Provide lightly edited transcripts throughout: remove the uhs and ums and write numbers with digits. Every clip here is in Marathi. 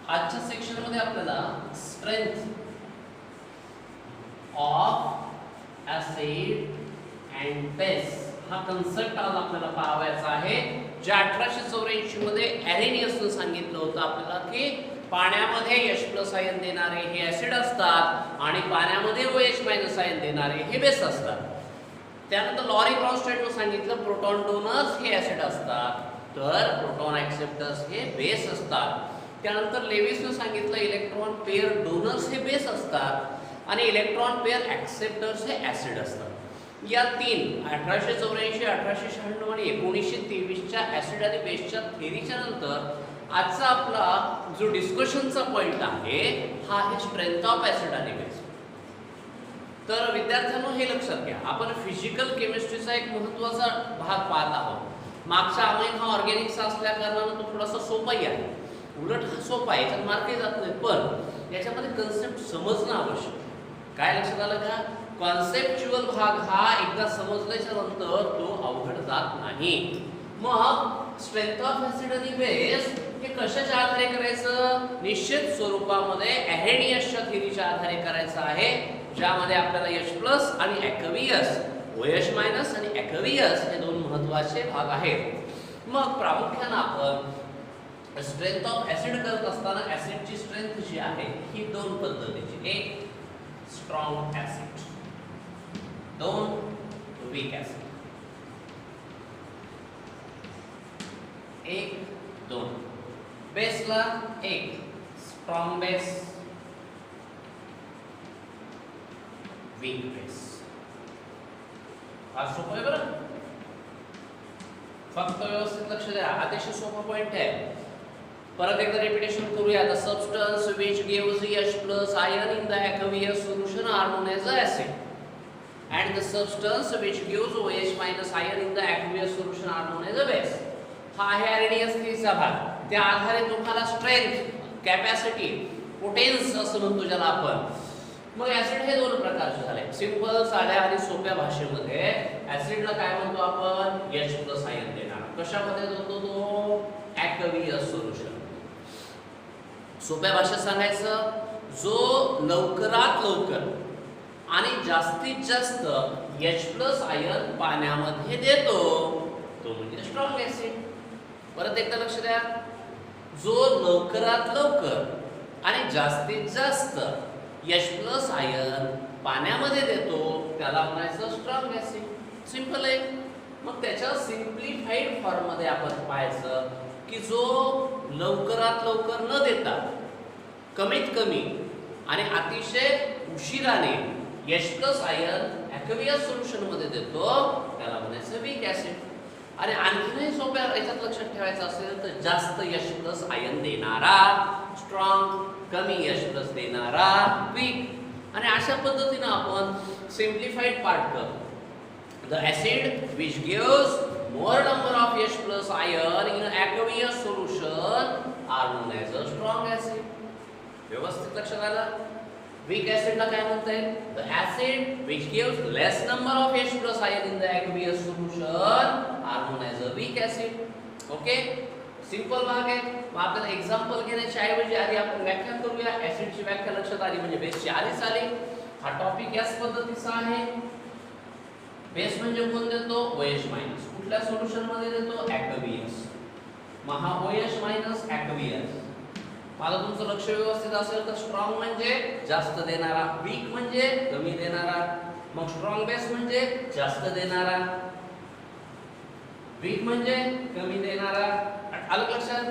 आजच्या सेक्शन मध्ये आपल्याला strength of acid and base हा कन्सेप्ट आज आपल्याला पाहायचा आहे. जे 1884 मध्ये ॲरेनियसने सांगितलं होतं आपल्याला की पाण्यामध्ये H+ आयन देणारे हे ऍसिड असतात आणि पाण्यामध्ये OH- आयन देणारे हे बेस असतात. त्यानंतर लॉरी ब्रॉन्स्टेडने सांगितलं प्रोटॉन डोनर्स हे ऍसिड असतात तर प्रोटॉन ऍक्सेप्टर्स हे बेस असतात. त्यानंतर लेविसने सांगितलं इलेक्ट्रॉन पेअर डोनर्स हे बेस असतात आणि इलेक्ट्रॉन पेअर ऍक्सेप्टर्स हे ऍसिड असतात. या तीन 1884, 1896 आणि 1923च्या ऍसिड आणि बेसच्या थेअरीच्या नंतर आजचा आपला जो डिस्कशनचा पॉइंट आहे हा आहे स्ट्रेंथ ऑफ ऍसिड आणि बेस. तर विद्यार्थ्यांनो हे लक्षात घ्या, आपण फिजिकल केमिस्ट्रीचा एक महत्त्वाचा भाग पाहत आहोत. मागचा अमाइन हा ऑर्गॅनिक्सचा असल्या कारणाने तो थोडासा सोपाही आहे. उलट हा सोपा आहे, याच्यात मार्कही जात नाही, पण याच्यामध्ये कन्सेप्ट समजणं आवश्यक. काय लक्षात आलं का? कॉन्सेप्च्युअल भाग हा एकदा समजल्याच्या नंतर तो अवघड जात नाही. मग स्ट्रेंथ ऑफ ऍसिड आणि बेस हे कशाच्या आधारे करायचं? निश्चित स्वरूपामध्ये ॲरेनियसच्या थेअरीच्या आधारे करायचं आहे, ज्यामध्ये आपल्याला H+ आणि ॲक्वियस, OH- आणि ॲक्वियस हे दोन महत्त्वाचे भाग आहेत. मग प्रामुख्याने आपण स्ट्रेंथ ऑफ ऍसिड करत असताना ऍसिडची स्ट्रेंथ जी आहे ही दोन पद्धतीची, एक स्ट्रॉंग ऍसिड, दोन वीक ऍसिड. एक दोन बेसला एक स्ट्रॉंग बेस, वीक बेस. हा सोपं आहे बरं, फक्त व्यवस्थित लक्ष द्या, अतिशय सोपा पॉइंट आहे. परत एकदा रिपीटेशन करूया. The substance which gives H+ ion in the aqueous solution are known as acid and the substance which gives OH- ion in the aqueous solution are known as a base. हा आहे ॲरेनियस थेअरीचा भाग. त्या आधारे तुम्हाला स्ट्रेंथ, कॅपॅसिटी, पोटेन्स असं म्हणतो ज्याला आपण. मग ऍसिड हे दोन प्रकारचे झाले. सिंपल साध्या आणि सोप्या भाषेमध्ये ऍसिडला काय म्हणतो आपण? H+ आयन देणार. कशामध्ये देतो तो? Aqueous solution. सोप्या भाषेत सांगायचं, जो लवकरात लवकर आणि जास्तीत जास्त H+ आयन पाण्यामध्ये देतो तो म्हणजे स्ट्रॉंग ऍसिड. परत एकदा लक्ष द्या, जो लवकरात लवकर आणि जास्तीत जास्त H+ आयन पाण्यामध्ये देतो त्याला म्हणायचं स्ट्रॉंग ऍसिड. सिंपल आहे. मग त्याच्या सिम्प्लिफाईड फॉर्म मध्ये आपण पाहायचं की जो लवकरात लवकर न देता कमीत कमी आणि अतिशय उशिराने H+ आयन ॲक्वियस सोल्युशन मध्ये देतो त्याला म्हणायचं वीक ऍसिड. आणि आणखीनही सोप्या याच्यात लक्षात ठेवायचं असेल तर जास्त H+ आयन देणारा स्ट्रॉंग, कमी H+ देणारा वीक. आणि अशा पद्धतीने आपण सिम्प्लिफाईड पार्ट करतो. The acid which gives more number of H+ ion in aqueous solution are known as a strong acid. व्यवस्थित लक्षात आलं? Weak acid ला काय म्हणता येईल? The acid which gives less number of H+ ion in the aqueous solution are known as a weak acid. Okay? Simple भाग आहे. मग आपल्याला एक्झाम्पल घेण्याच्या ऐवजी आधी आपण व्याख्या करूया. ऍसिडची व्याख्या लक्षात आली म्हणजे बेसची आधीच आली. हा टॉपिक याच पद्धतीचा आहे. बेस म्हणजे कोण देतो? OH-. कुठल्या सोल्युशन मध्ये देतो? ॲक्वियस. मग हा OH- ॲक्वियस. मला तुमचं लक्ष व्यवस्थित असेल तर स्ट्रॉंग म्हणजे जास्त देणारा, वीक म्हणजे कमी देणारा. मग स्ट्रॉंग बेस म्हणजे जास्त देणारा, वीक म्हणजे कमी देणारा. आलं लक्षात?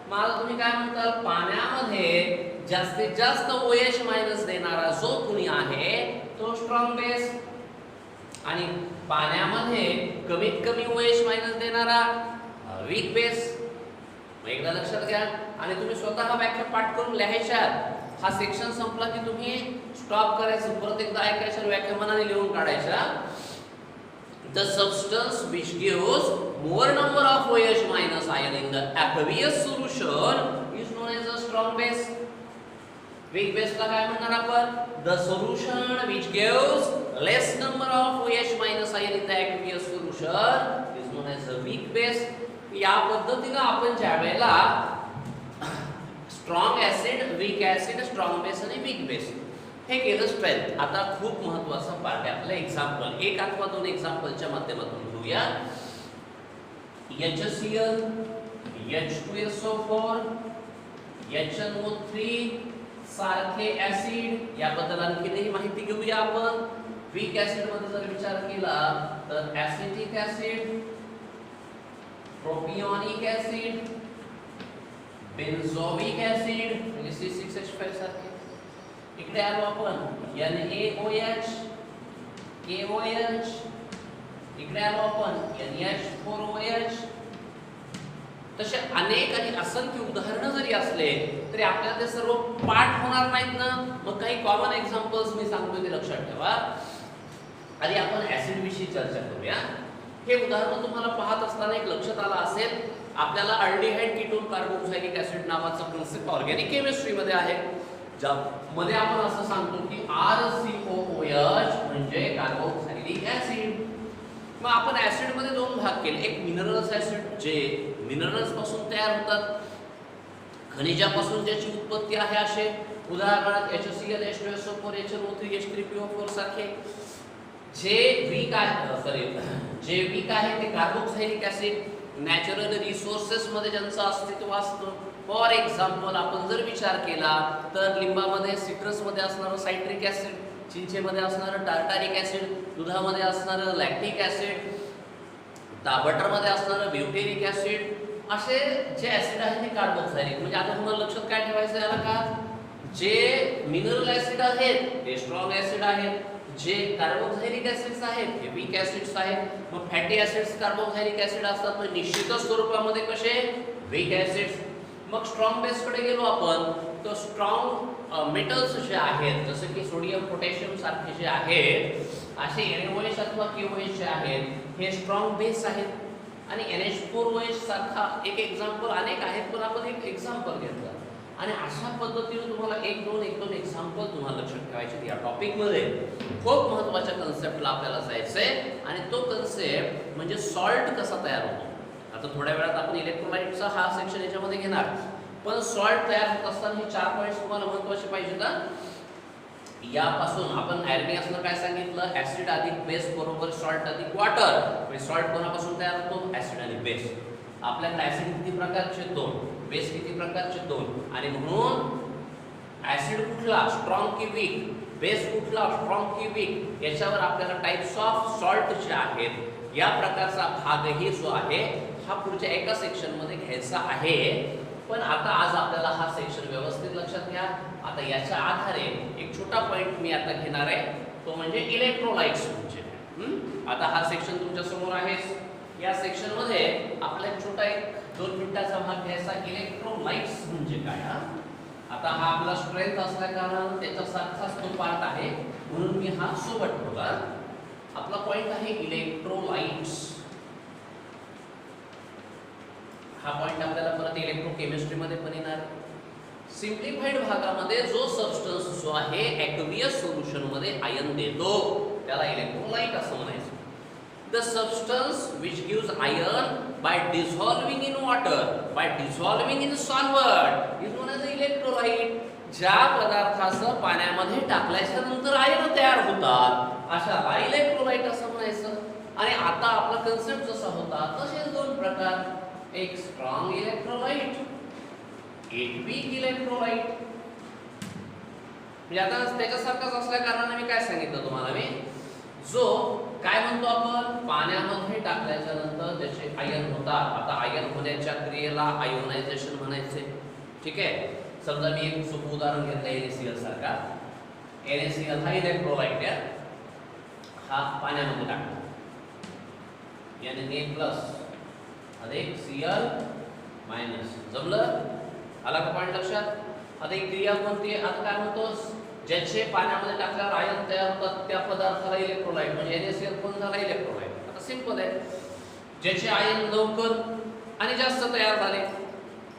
मला तुम्ही काय म्हणताल? पाण्यामध्ये जास्तीत जास्त OH- देणारा जो कुणी आहे तो स्ट्रॉंग बेस आणि पाण्यामध्ये कमीत कमी OH- देणारा वीक बेस. मग एकदा लक्षात घ्या आणि तुम्ही स्वतः व्याख्या पाठ करून लिहायच्या. हा सेक्शन संपला की तुम्ही स्टॉप करायचं, परत एकदा ऐकायचं, व्याख्या मनाने लिहून काढायच्या. The substance which gives more number of OH- ion in the aqueous solution is known as a strong base. Weak base ला काय म्हणणार आपण? The solution which gives less number of OH- ion in the aqueous solution is known as a weak base. या पद्धतीने आपण ज्या वेळेला strong acid, weak acid, strong base आणि वीक बेस. हे केलं स्ट्रेंथ. आता खूप महत्त्वाचा पार्ट आहे आपला एक्झाम्पल. एक अथवा दोन एक्झाम्पलच्या माध्यमातून घेऊया. HCl, H2SO4, HNO3 सारखे ऍसिड, याबद्दल आणखीनही माहिती घेऊया आपण. वीक ऍसिड मध्ये जर विचार केला तर acetic acid, propionic acid, benzoic acid म्हणजे C6H5 सारखे. इकडे आलो आपण NaOH, KOH. इकडे आलो आपण NH4OH. तसे अनेक आणि असंख्य उदाहरणं जरी असले तरी आपल्याला ते सर्व पाठ होणार नाहीत ना. मग काही कॉमन एक्झाम्पल्स मी सांगतोय ते लक्षात ठेवा. आधी आपण ऍसिड विषयी चर्चा करूया. हे उदाहरण तुम्हाला पाहत असताना एक लक्षात आलं असेल, आपल्याला अल्डिहाइड कीटोन कार्बोक्सिलिक ऍसिड नावाचा कन्सेप्ट ऑर्गॅनिक केमिस्ट्री मध्ये आहे, ज्यामध्ये आपण असं सांगतो की RCOOH म्हणजे कार्बोक्सिलिक ऍसिड. मग आपण ऍसिड मध्ये दोन भाग केले. एक मिनरल्स ऍसिड जे मिनरल्स पासून तयार होतात, खनिजापासून ज्याची उत्पत्ती आहे असे उदाहरणार्थ HCl, H2SO4, HNO3, H3PO4 सारखे. जे वीक आहे ते कार्बोक्सिलिक ऍसिड नॅचरल रिसोर्सेस मध्ये ज्यांचं अस्तित्व असतं. फॉर एक्झाम्पल आपण जर विचार केला तर लिंबामध्ये सिट्रस मध्ये असणारं सायट्रिक ऍसिड, चिंचेमध्ये असणारं टार्टारिक ऍसिड, दुधामध्ये असणारं लॅक्टिक ऍसिड, बटरमध्ये असणारं ब्युटेरिक ऍसिड, असे जे ऍसिड आहेत ते कार्बोक्सिलिक. म्हणजे आता तुम्हाला लक्षात काय ठेवायचं याला का, जे मिनरल ऍसिड आहेत ते स्ट्रॉंग ऍसिड आहेत, जे कार्बोक्सिलिक ऍसिड्स आहेत हे वीक ऍसिड्स आहेत. मग फॅटी ऍसिड्स कार्बोक्सिलिक ऍसिड असतात पण निश्चितच स्वरूपामध्ये कसे वीक ऍसिड्स. मग स्ट्रॉंग बेस कडे गेलो आपण तर स्ट्रॉंग मेटल्स जे आहेत जसे की सोडियम, पोटॅशियम सारखे जे आहेत असे NaOH अथवा KOH जे आहेत हे स्ट्रॉंग बेस आहेत. आणि NH4OH सारखा एक एक्झाम्पल, अनेक आहेत पण आपण एक एक्झाम्पल घेतलं. आणि अशा पद्धतीने तुम्हाला एक दोन एक्झाम्पल तुम्हाला लक्षात ठेवायचे या टॉपिक मध्ये. खूप महत्त्वाच्या कन्सेप्टला आपल्याला जायचंय आणि तो कन्सेप्ट म्हणजे सॉल्ट कसा तयार होतो. आता थोड्या वेळात आपण इलेक्ट्रोलाइटचा हा सेक्शन याच्यामध्ये घेणार, पण सॉल्ट तयार होत असताना हे 4 पॉइंट्स तुम्हाला महत्त्वाचे पाहिजे ना. यापासून आपण ॲर्मियासनं काय सांगितलं, ऍसिड अधिक बेस बरोबर सॉल्ट अधिक वॉटर. म्हणजे सॉल्ट कोणापासून तयार होतो, ऍसिड आणि बेस. आपल्याकडे ऍसिड किती प्रकारचे, 2. बेस किती प्रकारचे, 2. आणि म्हणून ऍसिड कुठला, स्ट्रॉंग की वीक, बेस कुठला, स्ट्रॉंग की वीक, याच्यावर आपल्याला टाइप्स ऑफ सॉल्ट जे आहेत या प्रकारचा भागही जो आहे हा पुढच्या एका सेक्शन मध्ये घ्यायचा आहे. पण आता आज आपल्याला हा सेक्शन व्यवस्थित लक्षात घ्या. आता याच्या आधारे एक छोटा पॉइंट मी आता घेणार आहे, तो म्हणजे इलेक्ट्रोलाइट्स म्हणजे. आता हा सेक्शन तुमच्या समोर आहे. या सेक्शन मध्ये आपला छोटा एक 2 मिनिटाचा भाग घ्यायचा, इलेक्ट्रोलाइट्स म्हणजे काय. आता हा आपला स्ट्रेंथ असल्या कारण त्याच्यासारखाच तो पार्ट आहे म्हणून मी हा सोबत ठेवला. आपला पॉइंट आहे इलेक्ट्रोलाइट्स. हा पॉइंट आपल्याला परत इलेक्ट्रोकेमिस्ट्री मध्ये पण येणार. सिम्प्लिफाईड भागामध्ये जो सबस्टन्स जो आहे ॲक्वियस सोल्युशन मध्ये आयन देतो त्याला इलेक्ट्रोलाइट असं म्हणायचं. The substance which gives iron by dissolving in water, by dissolving in solvent is known as electrolyte. ज्या पदार्थाचं पाण्यामध्ये टाकल्याच्या नंतर आयन तयार होतात अशाला इलेक्ट्रोलाइट असं म्हणायचं. आणि आता आपला कन्सेप्ट जसा होता तसेच 2 प्रकार, एक स्ट्रॉंग इलेक्ट्रोलाइट, एक वीक इलेक्ट्रोलाइट. म्हणजे आता त्याच्यासारखाच असल्या कारणाने मी काय सांगितलं तुम्हाला, मी जो काय म्हणतो आपण पाण्यामध्ये टाकल्याच्या नंतर त्याचे आयन होतात. आता आयन होण्याच्या क्रियेला आयोनायझेशन म्हणायचे. ठीक आहे. समजा मी एक सोपं उदाहरण घेतलं NaCl सारखा. NaCl हा इलेक्ट्रोलाइट आहे, हा पाण्यामध्ये टाकला Na+ अधिक Cl- जमलं, आला का पॉइंट लक्षात. आता एक क्रिया कोणती, आता काय म्हणतोस, ज्याचे पाण्यामध्ये टाकल्यावर आयन तयार होतात त्या पदार्थाला इलेक्ट्रोलाइट म्हणजे NaCl कोण झाला, इलेक्ट्रोलाइट. आता सिंपल आहे. ज्याचे आयन लवकर आणि जास्त तयार झाले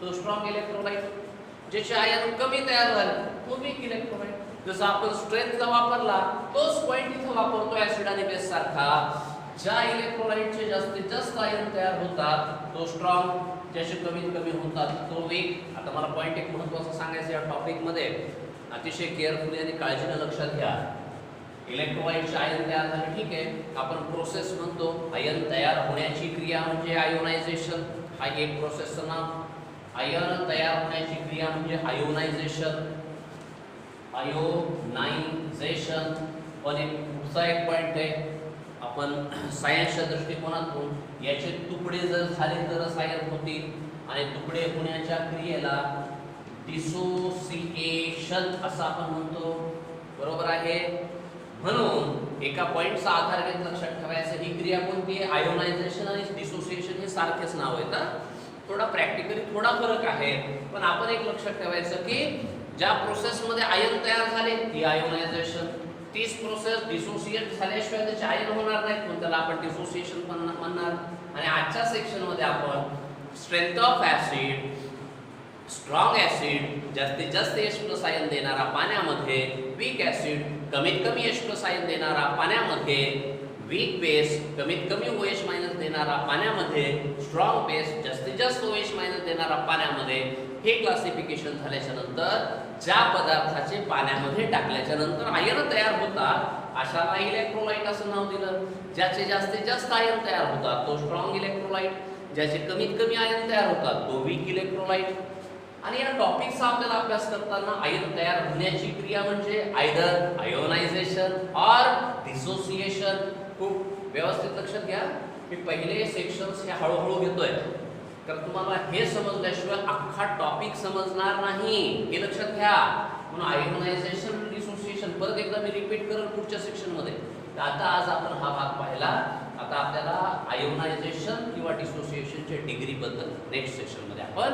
तो स्ट्रॉंग इलेक्ट्रोलाइट, ज्याचे आयन कमी तयार झाले तो वीक इलेक्ट्रोलाइट. जसं आपण स्ट्रेंथचा वापरला तोच पॉइंट इथं वापरतो ऍसिड आणि बेस सारखा. ज्या इलेक्ट्रोलाइटचे जास्तीत जास्त आयन तयार होतात तो स्ट्रॉंग, जसे कमीत कमी होतात तो वेग. आता मला पॉईंट एक महत्त्वाचा सांगायचा या टॉपिकमध्ये, अतिशय केअरफुली आणि काळजीने लक्षात घ्या. इलेक्ट्रोलाइटचे आयन तयार झाले, ठीक आहे, आपण प्रोसेस म्हणतो. आयन तयार होण्याची क्रिया म्हणजे आयोनायझेशन, हा एक प्रोसेसचं नाव. आयन तयार होण्याची क्रिया म्हणजे आयोनायझेशन, आयोनायझेशन. पण एक पुढचा एक पॉईंट आहे, आपण सायन्सच्या दृष्टिकोनातून याचे तुकडे जर झाले तरच आयन होतील, आणि तुकडे होण्याच्या क्रियेला डिसोसिएशन असं आपण म्हणतो. बरोबर आहे. म्हणून एका पॉईंटचा आधार घेत लक्षात ठेवायचं, ही क्रिया कोणती आहे? आयोनायझेशन आणि डिसोसिएशन हे सारखेच नाव आहेत. थोडा प्रॅक्टिकली थोडा फरक आहे, पण आपण एक लक्षात ठेवायचं की ज्या प्रोसेसमध्ये आयन तयार झाले ती आयोनायझेशन, तीच प्रोसेस डिसोसिएट झाल्याशिवाय त्याचे आयन होणार नाहीत, म्हणून त्याला आपण डिसोसिएशन पण म्हणणार. आणि आजच्या सेक्शनमध्ये आपण strength of acid, strong acid, जास्तीत जास्त H+ आयन देणारा पाण्यामध्ये, वीक ऍसिड, कमीत कमी H+ आयन देणारा पाण्यामध्ये, वीक बेस, कमीत कमी OH- देणारा पाण्यामध्ये, स्ट्रॉंग बेस, जास्तीत जास्त OH- देणारा पाण्यामध्ये. हे क्लासिफिकेशन झाल्याच्या नंतर ज्या पदार्थाचे पाण्यामध्ये टाकल्याच्या नंतर आयन तयार होतात अशाला इलेक्ट्रोलाइट असं नाव दिलं. ज्याचे जास्तीत जास्त आयन तयार होतात तो स्ट्रॉंग इलेक्ट्रोलाइट, ज्याचे कमीत कमी आयन तयार होतात तो वीक इलेक्ट्रोलाइट. आणि या टॉपिकचा आपल्याला अभ्यास करताना आयन तयार होण्याची क्रिया म्हणजे आयदर आयोनायझेशन ऑर डिसोसिएशन. खूप व्यवस्थित लक्षात घ्या. मी पहिले सेक्शन्स हे हळूहळू घेतोय, कारण तुम्हाला हे समजल्याशिवाय अख्खा टॉपिक समजणार नाही, हे लक्षात घ्या. म्हणून आयोनायझेशन, डिसोसिएशन परत एकदा मी रिपीट करेन पुढच्या सेक्शनमध्ये. तर आता आज आपण हा भाग पाहिला. आता आपल्याला आयोनायझेशन किंवा डिसोसिएशनच्या डिग्रीबद्दल नेक्स्ट सेक्शनमध्ये आपण